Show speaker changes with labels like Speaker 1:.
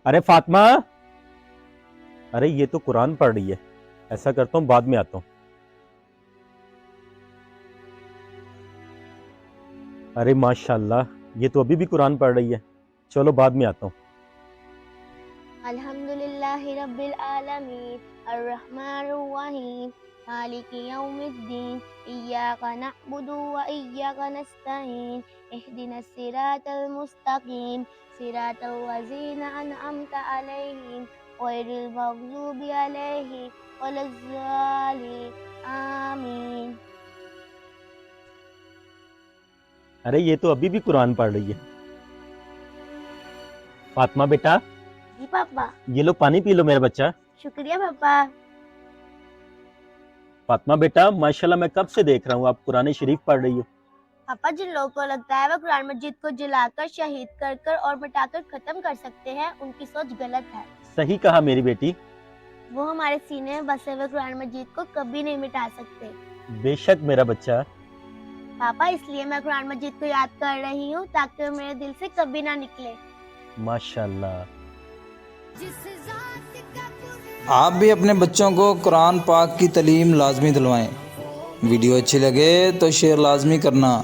Speaker 1: ارے فاطمہ، ارے یہ تو قرآن پڑھ رہی ہے، ایسا کرتا ہوں بعد میں آتا ہوں۔ ارے ماشاءاللہ، یہ تو ابھی بھی قرآن پڑھ رہی ہے، چلو بعد میں آتا ہوں۔
Speaker 2: الحمدللہ رب العالمین الرحمن الرحیم مالک یوم الدین ایاک نعبد و ایاک نستعین اہدنا الصراط المستقیم صراط الذین انعمت علیہم غیر المغضوب علیہم ولا الضالین آمین۔
Speaker 1: ارے یہ تو ابھی بھی قرآن پڑھ رہی ہے۔ فاطمہ بیٹا،
Speaker 2: جی پاپا۔
Speaker 1: یہ لو پانی پی لو میرا بچہ۔
Speaker 2: شکریہ پاپا۔
Speaker 1: فاطمہ بیٹا، ماشاءاللہ میں کب سے دیکھ رہا ہوں آپ قرآن شریف پڑھ رہی ہو۔
Speaker 2: پاپا، جن لوگوں کو لگتا ہے وہ قرآن مجید کو جلا کر، شہید کر کر اور مٹا کر ختم کر سکتے ہیں، ان کی سوچ غلط ہے۔
Speaker 1: صحیح کہا میری بیٹی۔
Speaker 2: وہ ہمارے سینے میں بسے ہوئے قرآن مجید کو کبھی نہیں مٹا سکتے۔
Speaker 1: بے شک میرا بچہ۔
Speaker 2: پاپا، اس لیے میں قرآن مجید کو یاد کر رہی ہوں تاکہ وہ میرے دل سے کبھی نہ نکلے۔
Speaker 1: ماشاءاللہ۔
Speaker 3: آپ بھی اپنے بچوں کو قرآن پاک کی تعلیم لازمی دلوائیں۔ ویڈیو اچھی لگے تو شیئر لازمی کرنا۔